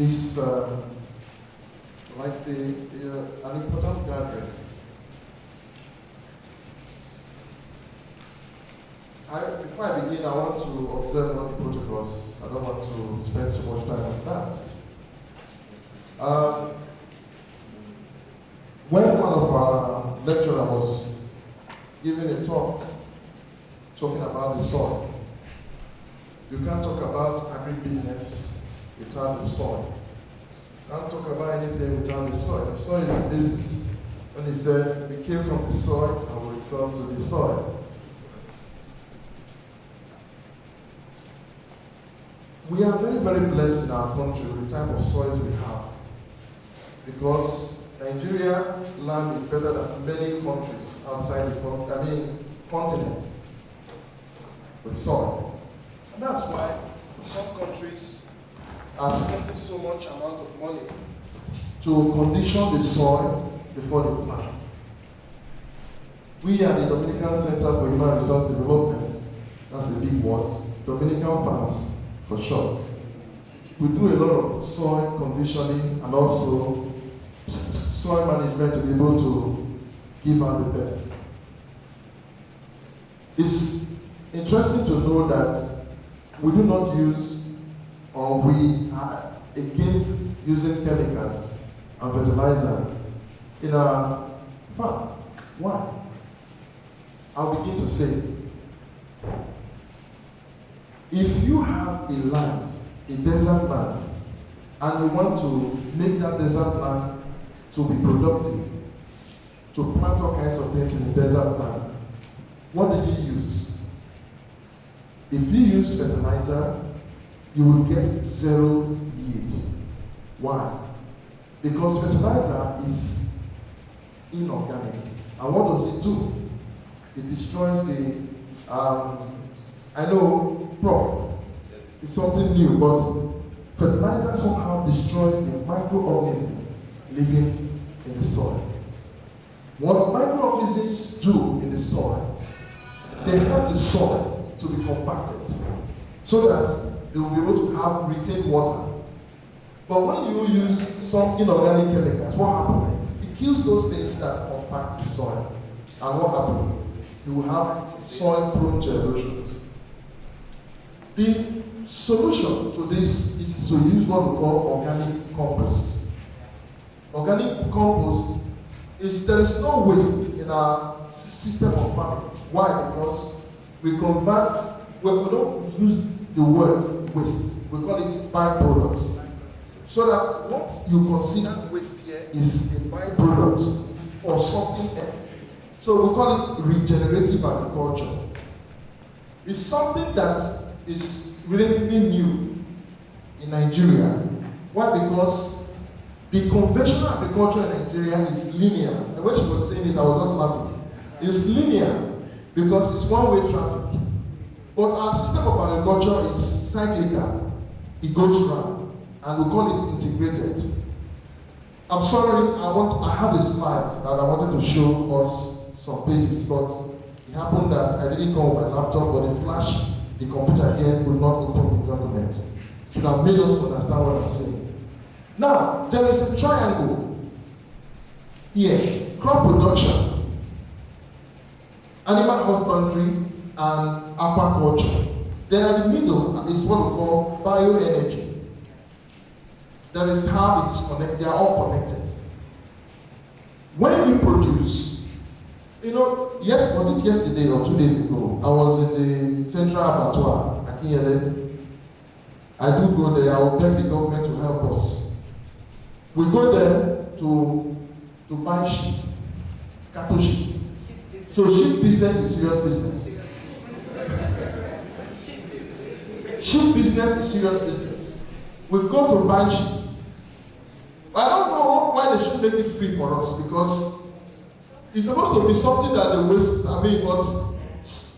is, let's say, an important gathering. Before I begin, I want to observe all the protocols. I don't want to spend so much time on that. When one of our lecturers was giving a talk, talking about the soil, you can't talk about agribusiness without the soil. You can't talk about anything without the soil. The soil is business. When he said, we came from the soil and we return to the soil. We are very, very blessed in our country with the type of soils we have. Because Nigeria land is better than many countries outside the continent with soil. And that's why some countries are spending so much amount of money to condition the soil before they plant. We at the Dominican Centre for Human Resource Development, that's a big word, Dominican farms for short. We do a lot of soil conditioning and also soil management to be able to give out the best. It's interesting to know that we do not use, or we are against using chemicals and fertilizers in our farm. Why? I'll begin to say, if you have a land, a desert land, and you want to make that desert land to be productive, to plant all kinds of things in the desert land, what do you use? If you use fertilizer, you will get zero yield. Why? Because fertilizer is inorganic. And what does it do? It destroys the, I know, Prof, it's something new, but fertilizer somehow destroys the microorganism living in the soil. What microorganisms do in the soil, they help the soil to be compacted so that they will be able to retain water. But when you use some inorganic chemicals, what happens? It kills those things that compact the soil. And what happens? You will have soil prone to erosions. The solution to this is to use what we call organic compost. Organic compost is there is no waste in our system of farming. Why? Because we convert, we don't use the word waste, we call it byproducts. So that what you consider waste here is a byproduct or something else. So we call it regenerative agriculture. It's something that is relatively new in Nigeria. Why? Because the conventional agriculture in Nigeria is linear. And when she was saying it, I was just laughing. It's linear because it's one-way traffic. But our system of agriculture is cyclical. It goes round, and we call it integrated. I'm sorry, I have a slide that I wanted to show us some pages, but it happened that I didn't come with my laptop, but the flash, the computer here would not open the document. It should have made us understand what I'm saying. Now, there is a triangle here: crop production, animal husbandry, and aquaculture. Then in the middle is what we call bioenergy. That is how it is connected. They are all connected. When you produce, yes, was it yesterday or 2 days ago? I was in the Central Abattoir, Makinde. I do go there. I will beg the government to help us. We go there to buy sheep, cattle sheep. So sheep business is serious business. Sheep business is serious business. We go to buy sheep. I don't know why they should make it free for us, because it's supposed to be something that they waste. But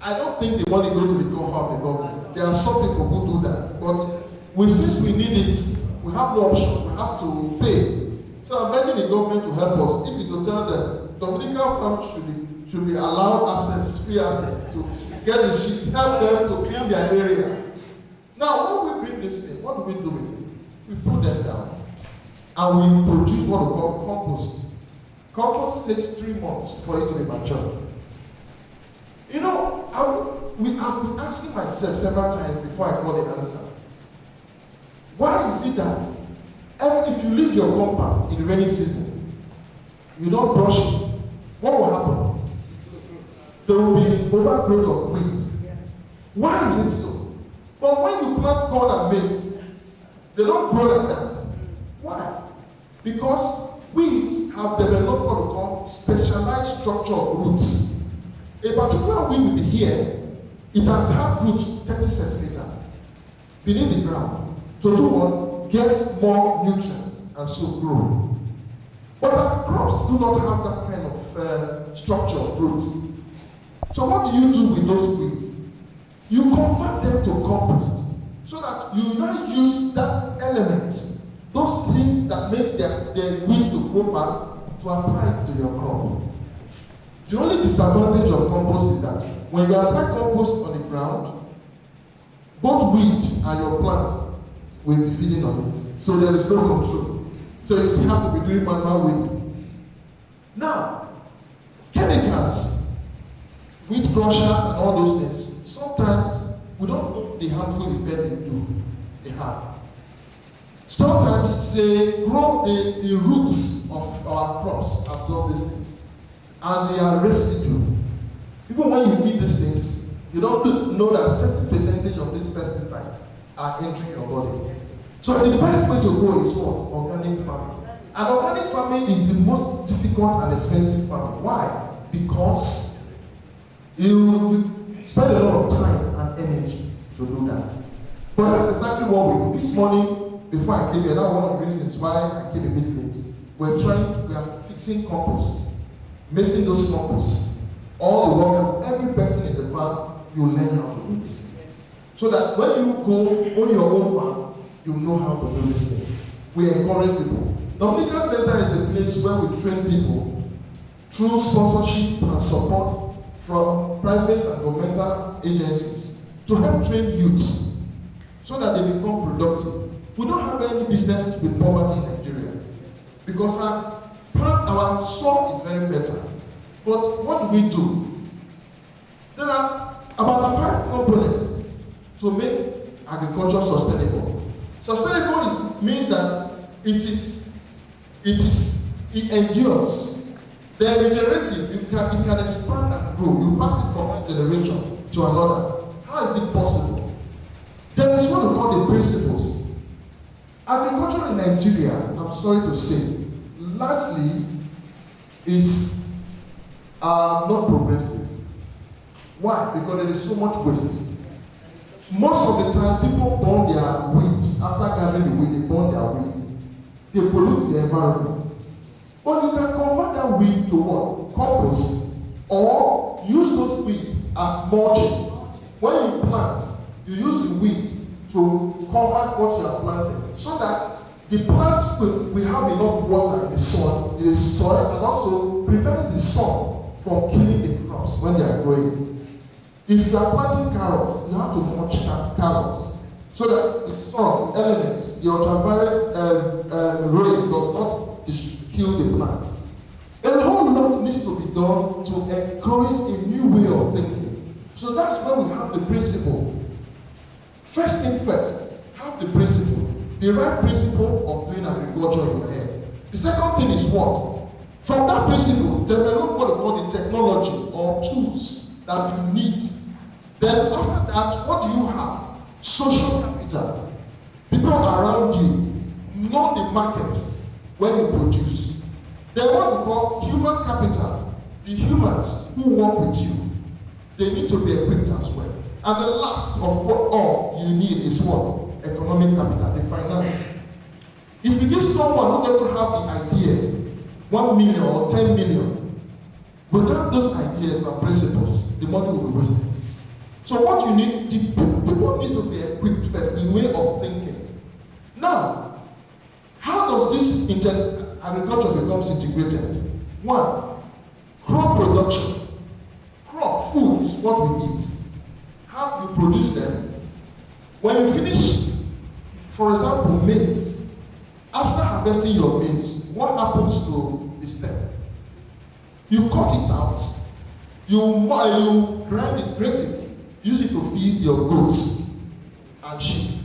I don't think the money goes to the coffers of the government. There are some people who do that. But since we need it, we have no option. We have to pay. So I'm begging the government to help us. If it's to tell them, Dominican farms should be allowed access, free access to get the sheep, help them to clean their area. Now, when we bring this thing, what do we do with it? We put them down. and we produce what we call compost. Compost takes 3 months for it to be mature. You know, I've been asking myself several times before I got the answer. Why is it that even if you leave your compound in the rainy season, you don't brush it, what will happen? There will be overgrowth of weeds. Why is it so? But when you plant corn and maize, they don't grow like that. Why? Because weeds have developed what we call specialized structure of roots. A particular weed will be here. It has had roots 30 centimeters beneath the ground to do what? Get more nutrients and so grow. But our crops do not have that kind of structure of roots. So what do you do with those weeds? You convert them to compost so that you now use that element, those things that make their weeds to grow fast, to apply to your crop. The only disadvantage of compost is that when you apply compost on the ground, both weeds and your plants will be feeding on it. So there is no control. So you still have to be doing manual weeding. Now, chemicals, weed crushers and all those things, sometimes we don't know the harmful effect they have. Sometimes they grow, the roots of our crops absorb these things, and they are residue. Even when you eat these things, you don't know that a certain percentage of these pesticides are entering your body. So the best way to go is what? Organic farming. And organic farming is the most difficult and expensive farming. Why? Because you spend a lot of time and energy to do that. But that's exactly what we do. This morning, before I came here, that's one of the reasons why I came a bit late. We are fixing compost, making those composts. All the workers, every person in the farm, you learn how to do this thing. So that when you go on your own farm, you know how to do this thing. We encourage people. Dominican Centre is a place where we train people through sponsorship and support from private and governmental agencies to help train youths so that they become productive. We don't have any business with poverty in Nigeria because our soil is very fertile. But what do we do? There are about 5 components to make agriculture sustainable. Sustainable means that it endures. Then regenerative, it can expand and grow. You pass it from one generation to another. How is it possible? There is what we call the principles. Agriculture in Nigeria, I'm sorry to say, largely is not progressive. Why? Because there is so much waste. Most of the time, people burn their weeds. After gathering the weed, they burn their weed. They pollute the environment. But you can convert that weed to what? Compost. Or use those weeds as mulching. When you plant, you use the weed to cover what you are planting. So that the plant will have enough water in the soil, and also prevents the sun from killing the crops when they are growing. If you are planting carrots, you have to mulch carrots so that the sun, the element, the ultraviolet rays does not kill the plant. And a whole lot needs to be done to encourage a new way of thinking. So that's where we have the principle. First thing first, have the principle. The right principle of doing agriculture in your head. The second thing is what? From that principle, develop what we call the technology or tools that you need. Then after that, what do you have? Social capital. People around you know the markets where you produce. Then what we call human capital. The humans who work with you, they need to be equipped as well. And the last of what all you need is what? Economic capital, the finance. If you give someone who doesn't have the idea, 1 million or 10 million, without those ideas and principles, the money will be wasted. So what you need, the people need to be equipped first, the way of thinking. Now, how does this agriculture becomes integrated? 1, crop production. Crop, food is what we eat. How you produce them? When you finish, for example, maize, After harvesting your maize, what happens to the stem? You cut it out, you grind it, grate it, use it to feed your goats and sheep.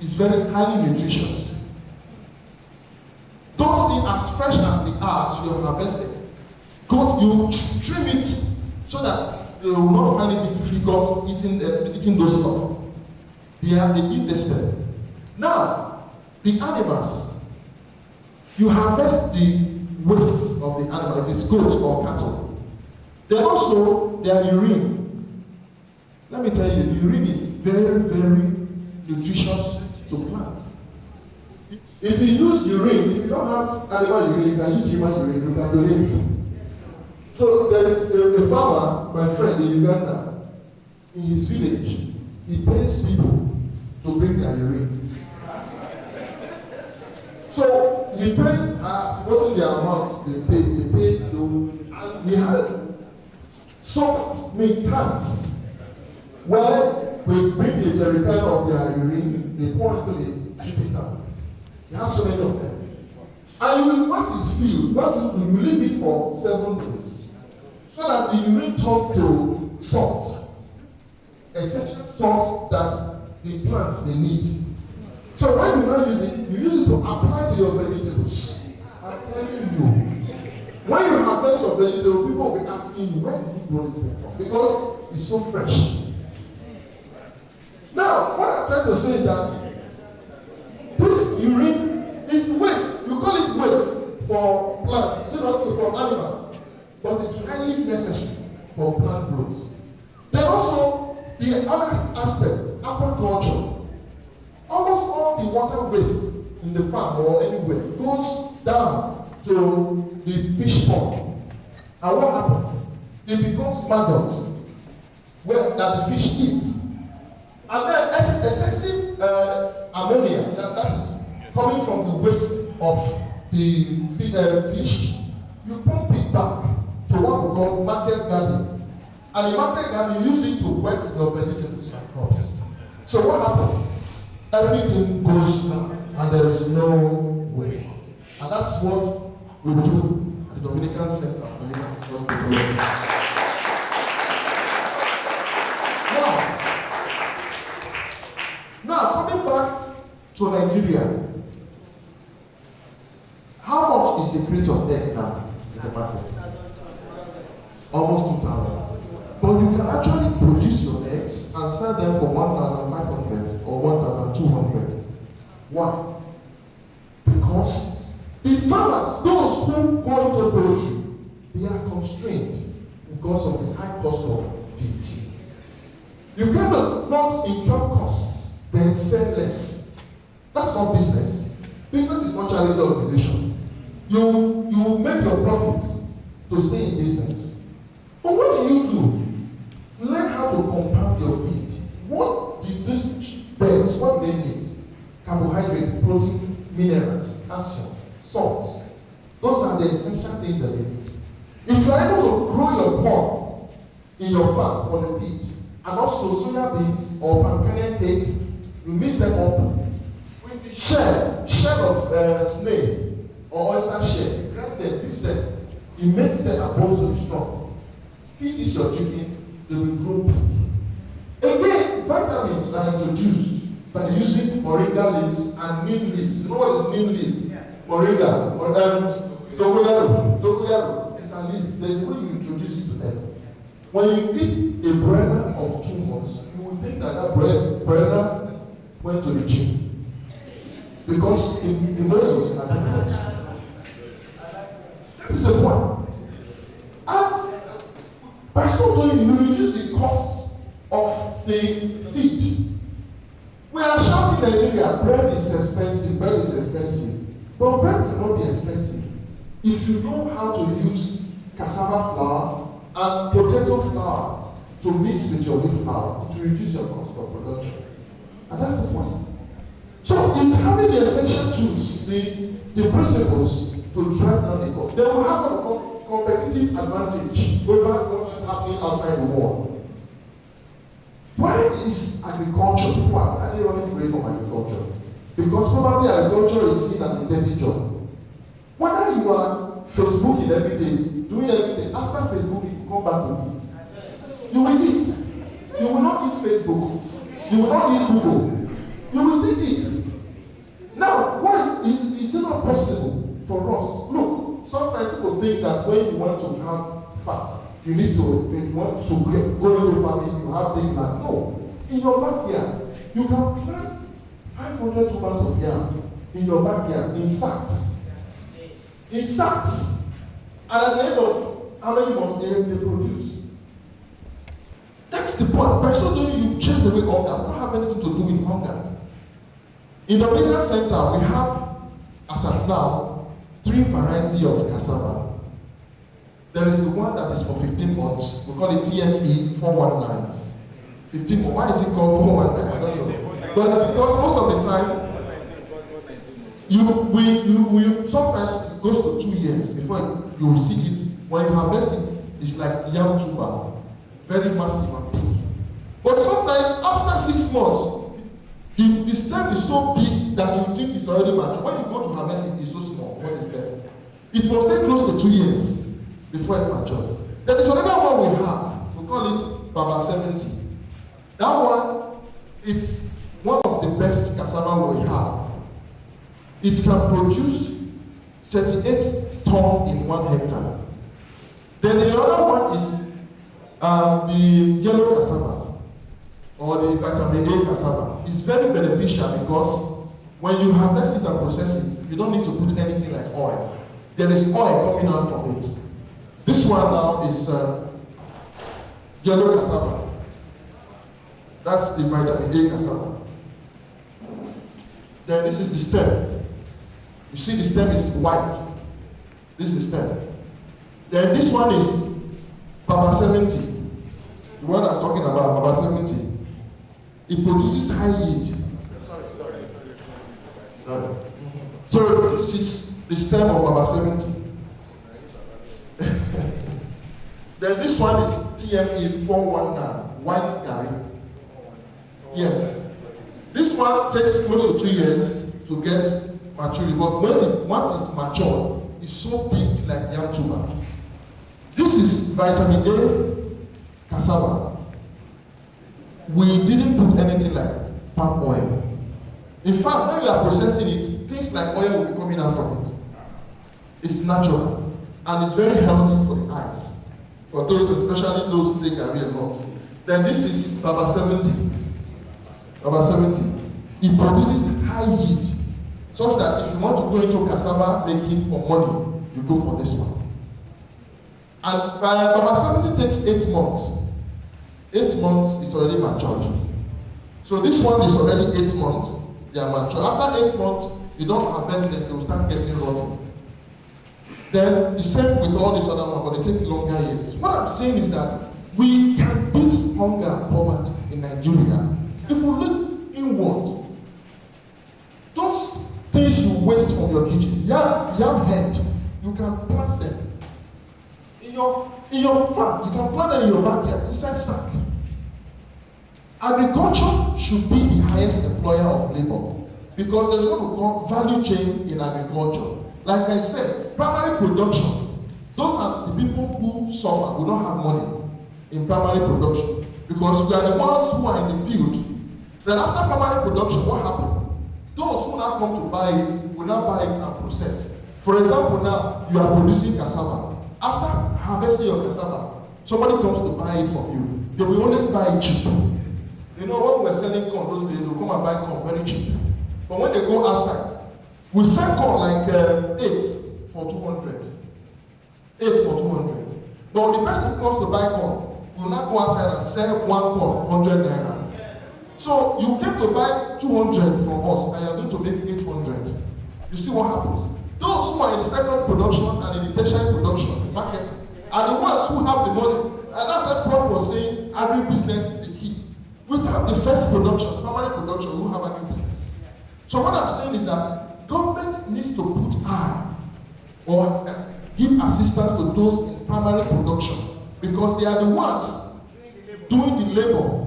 It's very highly nutritious. Those things as fresh as they are, as you have harvested, you trim it so that you will not find it difficult eating those stuff. They eat the stem. Now, the animals, you harvest the waste of the animal, if it's goat or cattle. Then also, their urine. Let me tell you, urine is very, very nutritious to plants. If you use urine, if you don't have animal urine, you can use human urine, you can donate. So there is a farmer, my friend in Uganda, in his village, he pays people to bring their urine. So he pays what the amount they pay to, and we had so many tanks where we bring the jerrycan of their urine, they pour into the shipping tank. We have so many of them. And once it's filled, what you do, you leave it for 7 days. So that the urine turns to salt. Essential salt that the plants they need. So when you now use it, you use it to apply to your vegetables. I'm telling you, when you harvest your vegetable, people will be asking you, where did you grow this thing from? Because it's so fresh. Now, what I'm trying to say is that this urine is waste. You call it waste for plants, it's not for animals. But it's highly necessary for plant growth. Then also, the other aspect, aquaculture. Almost all the water waste in the farm or anywhere goes down to the fish pond. And what happens? It becomes maggots that the fish eats. And then excessive ammonia that is coming from the waste of the fish, you pump it back to what we call market garden. And in market garden, you use it to wet your vegetables and crops. So what happens? Everything goes down and there is no waste. And that's what we do at the Dominican Centre for Human Resource Development. Now, coming back to Nigeria, how much is the crate of egg now in the market? Almost 2,000. But you can actually produce your eggs and sell them for 1,500 or 1,200. Why? Because the farmers, those who go into production, they are constrained because of the high cost of feed. You cannot not incur costs, then sell less. That's not business. Business is not charity organization. You make your profits to stay in business. But what do you do? Learn how to compound your feed. What do these birds, what do they need? Carbohydrate, protein, minerals, calcium, salt. Those are the essential things that they need. If you are able to grow your corn in your farm for the feed, and also soya beans or palm kernel cake, you mix them up with the shell of snail or oyster shell, you grind them, mix them, it makes them abundantly strong. Feed this your chicken, they will grow big. Again, vitamins are introduced by using moringa leaves and neem leaves. You know what is neem leaf? Yeah. Moringa, dogoyaro. It's a leaf. There's a way you introduce it to them. When you eat a brother of 2 months, you will think that brother went to the gym. Because in Moses, I don't know. That is the point. And by so doing, you reduce the cost of the feed. We are shouting in Nigeria, bread is expensive. But bread cannot be expensive if you know how to use cassava flour and potato flour to mix with your wheat flour. It will reduce your cost of production. And that's the point. So it's having the essential tools, the principles to drive down the cost. They will have a competitive advantage over what is happening outside the world. Why is agriculture? People are highly running away from agriculture. Because probably agriculture is seen as a dirty job. Whether you are Facebooking every day, doing everything, after Facebook, you come back to eat. You will eat. You will not eat Facebook. You will not eat Google. You will still eat. Now, why is it not possible for us? Look, sometimes people think that when you want to have fun, you need to, when you want to go into farming, you have big land. No. In your backyard, you can plant 500 tubers of yam in your backyard in sacks. In sacks. And at the end of how many months they produce. That's the point. By so doing, you chase away hunger. We don't have anything to do with hunger. In the Dominican Centre, we have, as of now, 3 varieties of cassava. There is the one that is for 15 months. We call it TME 419. 15 months. Why is it called 419? I don't know. But it's because most of the time, sometimes it goes to 2 years before you will see it. When you harvest it, it's like yam tuber, very massive and big. But sometimes after 6 months, the stem is so big that you think it's already mature. When you go to harvest it, it's so small. What is there? It must take close to 2 years before it matures. There is another one we have. We call it Baba 70. That one, it's one of the best cassava we have. It can produce 38 tons in 1 hectare. Then the other one is the yellow cassava or the vitamin A cassava. It's very beneficial because when you harvest it and process it, you don't need to put anything like oil. There is oil coming out from it. This one now is yellow cassava. That's the vitamin A cassava. Then this is the stem. You see the stem is white. This is the stem. Then this one is Baba 70. The one I'm talking about, Baba 70. It produces high yield. Sorry. So this is the stem of Baba 70. Then this one is TME 419, white gari. Yes. This one takes close to 2 years to get maturity, but once it's mature, it's so big like yam tuber. This is vitamin A cassava. We didn't put anything like palm oil. In fact, when you are processing it, things like oil will be coming out from it. It's natural and it's very healthy for the eyes. For those, especially those who take a lot. Then this is Baba 70. Baba 70. It produces high yield, such that if you want to go into cassava making for money, you go for this one. And Baba 70 takes 8 months. 8 months is already matured. So this one is already 8 months. They are mature. After 8 months, you don't harvest them, they will start getting rotten. Then the same with all this other one, but they take longer years. What I'm saying is that we can beat hunger and poverty in Nigeria if we look inward. Those things you waste from your kitchen, yam head, you can plant them in your farm. You can plant them in your backyard, inside sack. Agriculture should be the highest employer of labor because there's what we call value chain in agriculture. Like I said, primary production, those are the people who suffer, who don't have money in primary production because we are the ones who are in the field. Then after primary production, what happened? Those who now come to buy it will now buy it and process. For example, now you are producing cassava. After harvesting your cassava, somebody comes to buy it from you. They will always buy it cheap. You know, when we were selling corn those days, they'll come and buy corn very cheap. But when they go outside, we sell corn like 8 for 200. 8 for 200. But when the person comes to buy corn, will not go outside and sell one corn 100 naira. So you came to buy 200 from us and you're going to make 800. You see what happens? Those who are in the second production and in the tertiary production, marketing, are the ones who have the money. And that's what Prof was saying, agribusiness is the key. Without the first production, primary production, we have agribusiness. So what I'm saying is that government needs to put eye or give assistance to those in primary production because they are the ones doing the labor.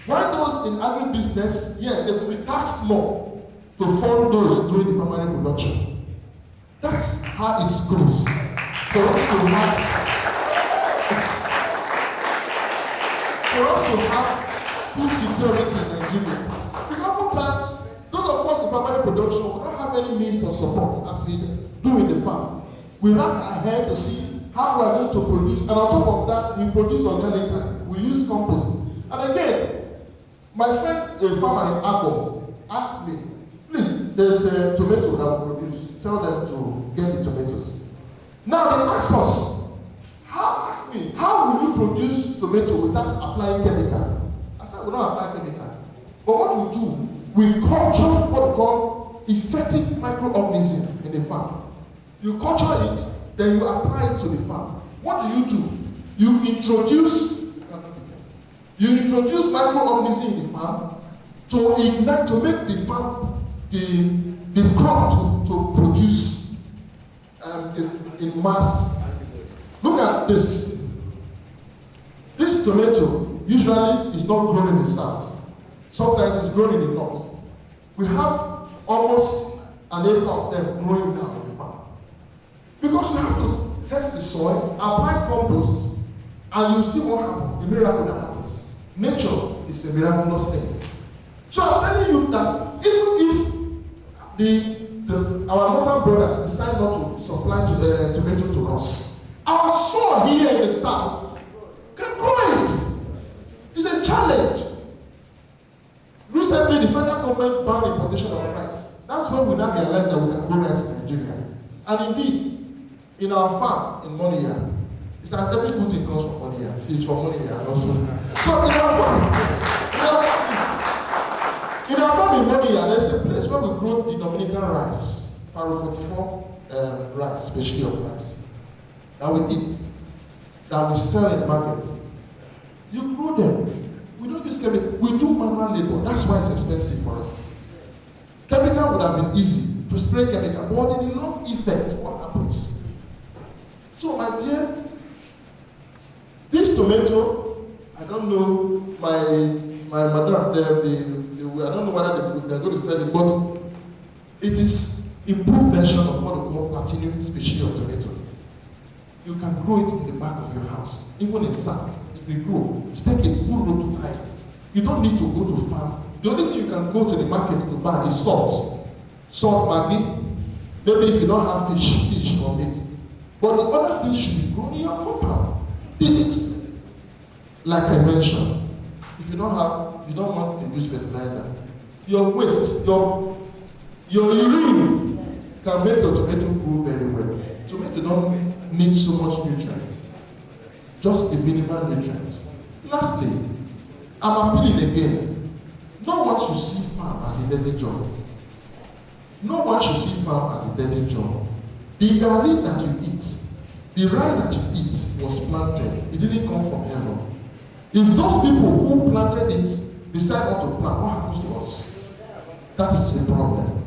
While those in agribusiness, yeah, they will be taxed more to fund those doing the primary production. That's how it goes. For us to have food security in Nigeria. Because oftentimes, those of us in primary production will not have any means of support as we do in the farm. We run ahead to see how we are going to produce, and on top of that, we produce organically. We use compost. And again, my friend, a farmer in Agbo, asked me, please, there's a tomato that we produce. Tell them to get the tomatoes. Now they ask us, how will you produce tomato without applying chemical? I said, we don't apply chemical. But what we do, we culture what we call effective microorganism in the farm. You culture it, then you apply it to the farm. What do? You introduce microorganisms in the farm to ignite, to make the farm, the crop to produce in mass. Look at this. This tomato usually is not grown in the south. Sometimes it's grown in the north. We have almost an acre of them growing now in the farm. Because you have to test the soil, apply compost, and you see what happens, the miracle that happens. Nature is a miraculous thing. So I'm telling you that even if our northern brothers decide not to supply tomato to us, our soil here in the south can grow it. It's a challenge. Recently, the federal government banned importation of rice. That's when we now realize that we can grow rice in Nigeria. And indeed, in our farm in Monia, it's that every good thing comes from Monia. It's from Monia and also. So in our farm in Monia, there's a place where we grow the Dominican rice, Faro 44 rice, specialty of rice, that we eat, that we sell in the market. You grow them. We don't use chemical. We do manual labor. That's why it's expensive for us. Chemical would have been easy to spray chemical, but in the long effect, what happens? So, my dear, this tomato, I don't know, my madam, I don't know whether they're going to sell it, but it is improved version of what we call platinum species of tomato. You can grow it in the back of your house, even in sack. If you grow, stake it, put road to tie it. You don't need to go to farm. The only thing you can go to the market to buy is salt. Salt, Maggi. Maybe if you don't have fish or meat. But the other things should be grown in your compound. It's like I mentioned, if you don't want to use fertilizer, your waste, your urine can make your tomato grow very well. Tomato don't need so much nutrients. Just the minimal nutrients. Lastly, I'm appealing again. No one should see farm as a dirty job. No one should see farm as a dirty job. The garri that you eat, the rice that you eat was planted. It didn't come from heaven. If those people who planted it decide not to plant, what happens to us? That is the problem.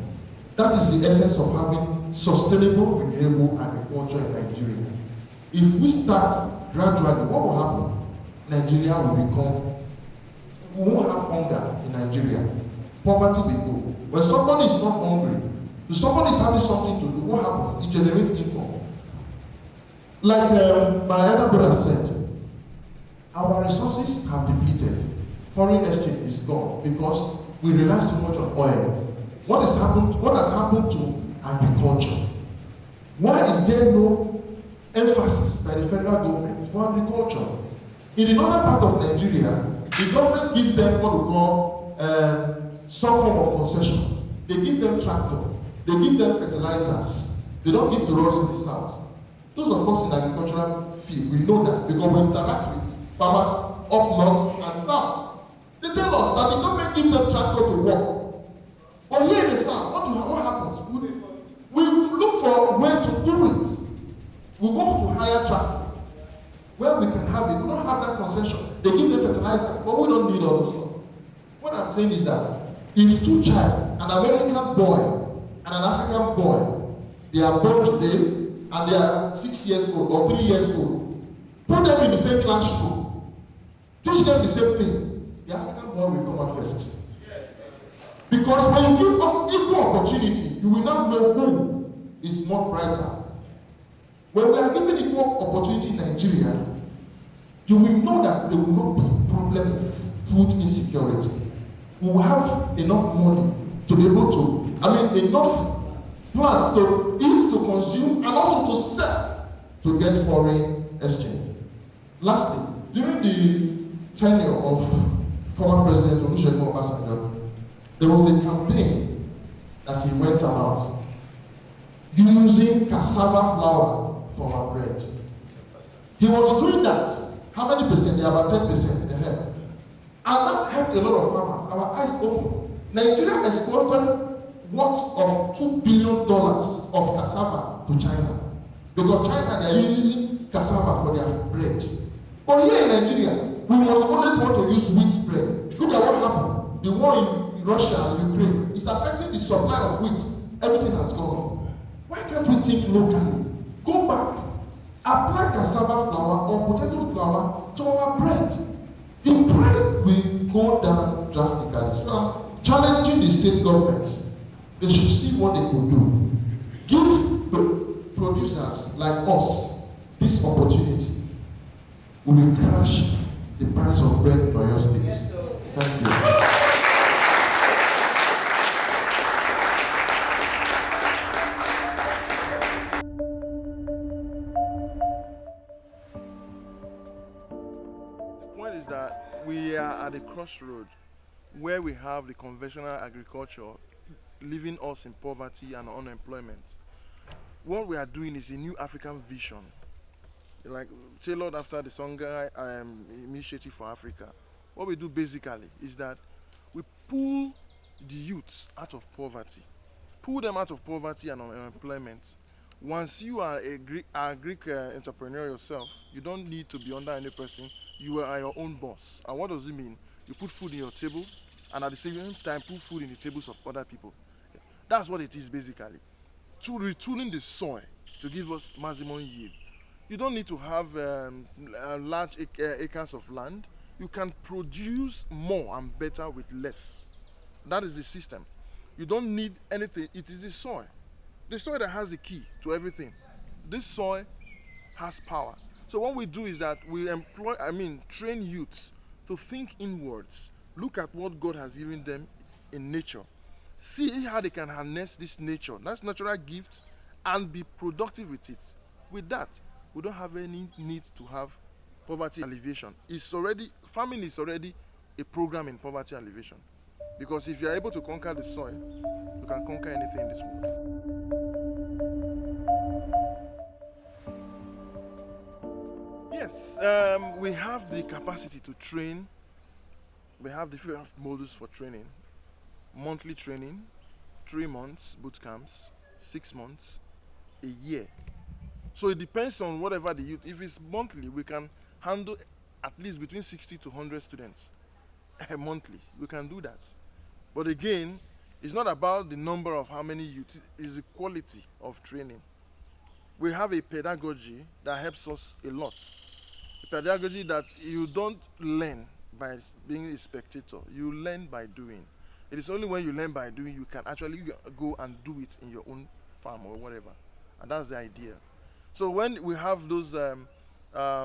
That is the essence of having sustainable, renewable agriculture in Nigeria. If we start gradually, what will happen? Nigeria will become, we won't have hunger in Nigeria. Poverty will go. When somebody is not hungry, if somebody is having something to do, what happens? It generates income. Like my elder brother said, our resources have depleted. Foreign exchange is gone because we rely too much on oil. What has happened to agriculture? Why is there no emphasis by the federal government for agriculture? In the northern part of Nigeria, the government gives them what we call some form of concession. They give them tractor, they give them fertilizers. They don't give to us in the south. Those of us in the agricultural field, we know that because we interact with farmers up north and south. They tell us that the government gives them tractor to work. But here in the south, what happens? We look for a way to do it. We go to higher tractor where we can have it. We don't have that concession. They give them fertilizer, but we don't need all those stuff. What I'm saying is that if two child, an American boy and an African boy, they are born today and they are 6 years old or 3 years old, put them in the same classroom, teach them the same thing, the African boy will come out first. Because when you give us equal opportunity, you will not know who is more brighter. When we are given equal opportunity in Nigeria, you will know that there will not be problem of food insecurity. We will have enough money to be able to, enough plant to eat, to consume, and also to sell to get foreign exchange. Lastly, during the tenure of former President Olusegun Obasanjo, there was a campaign that he went about using cassava flour for our bread. He was doing that. How many percent? About 10% they helped. And that helped a lot of farmers. Our eyes open. Nigeria exported worth of $2 billion of cassava to China. Because China, they are using cassava for their bread. But here in Nigeria, we must always want to use wheat bread. Look at what happened. The war in Russia and Ukraine is affecting the supply of wheat. Everything has gone. Why can't we think locally? Go back. Apply cassava flour or potato flour to our bread. The price will go down drastically. So I'm challenging the state government. They should see what they could do. Give the producers like us this opportunity. We will crash the price of bread in Oyo State. Yes, thank you. Is that we are at a crossroad where we have the conventional agriculture leaving us in poverty and unemployment. What we are doing is a new African vision, like tailored after the Songhai Initiative for Africa. What we do basically is that we pull the youths out of poverty, and unemployment. Once you are a Greek entrepreneur yourself, you don't need to be under any person. You are your own boss. And what does it mean? You put food in your table and at the same time put food in the tables of other people. That's what it is basically. To retooling the soil to give us maximum yield. You don't need to have large acres of land. You can produce more and better with less. That is the system. You don't need anything. It is the soil. The soil that has the key to everything. This soil has power. So what we do is that we train youths to think inwards, look at what God has given them in nature, see how they can harness this nature, that's natural gift, and be productive with it. With that, we don't have any need to have poverty alleviation. Farming is already a program in poverty alleviation. Because if you are able to conquer the soil, you can conquer anything in this world. Yes, we have the capacity to train. We have different modules for training. Monthly training, 3 months boot camps, 6 months, a year. So it depends on whatever the youth. If it's monthly, we can handle at least between 60 to 100 students monthly. We can do that. But again, it's not about the number of how many youth, it's the quality of training. We have a pedagogy that helps us a lot. A pedagogy that you don't learn by being a spectator, you learn by doing. It is only when you learn by doing you can actually go and do it in your own farm or whatever. And that's the idea. So when we have those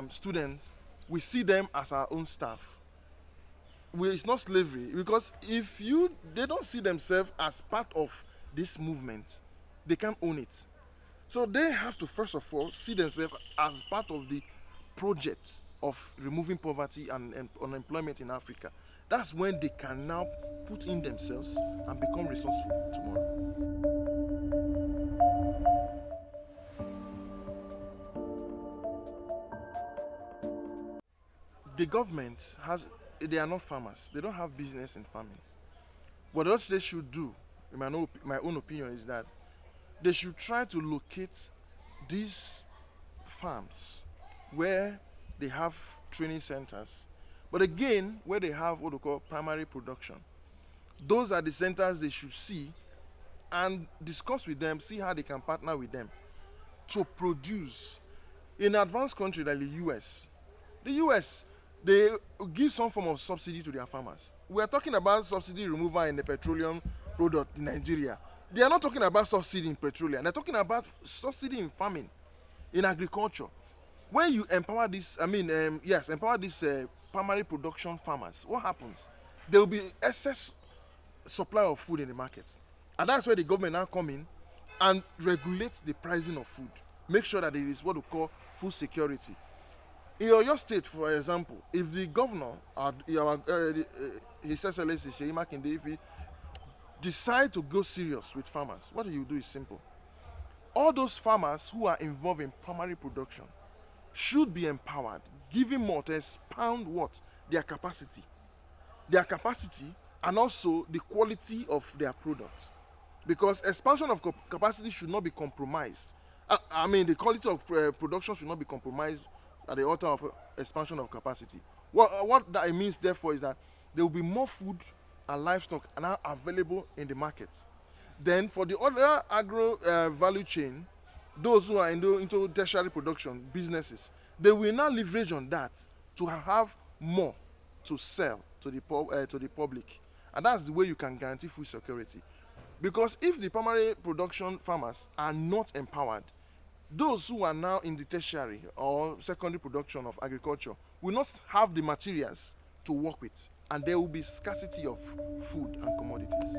students, we see them as our own staff. It's not slavery, because they don't see themselves as part of this movement, they can't own it. So they have to first of all see themselves as part of the project of removing poverty and unemployment in Africa. That's when they can now put in themselves and become resourceful tomorrow. The government they are not farmers. They don't have business in farming. What else they should do, in my own opinion, is that they should try to locate these farms where they have training centers, but again, where they have what we call primary production. Those are the centers they should see and discuss with them, see how they can partner with them to produce. In advanced countries like the US, they give some form of subsidy to their farmers. we are talking about subsidy removal in the petroleum product in Nigeria. They are not talking about subsidy in petroleum. They're talking about subsidy in farming, in agriculture. When you empower this, empower these primary production farmers, what happens? There will be excess supply of food in the market. And that's where the government now come in and regulate the pricing of food. Make sure that there is what we call food security. In your state, for example, if the governor, His Excellency Seyi Makinde, if he decide to go serious with farmers, what you do is simple. All those farmers who are involved in primary production should be empowered, given more to expand what? Their capacity. Their capacity and also the quality of their products. Because expansion of capacity should not be compromised. The quality of production should not be compromised at the altar of expansion of capacity. What that means, therefore, is that there will be more food and livestock now available in the market. Then, for the other agro value chain, those who are into tertiary production businesses, they will now leverage on that to have more to sell to the public, and that's the way you can guarantee food security. Because if the primary production farmers are not empowered, those who are now in the tertiary or secondary production of agriculture will not have the materials to work with, and there will be scarcity of food and commodities.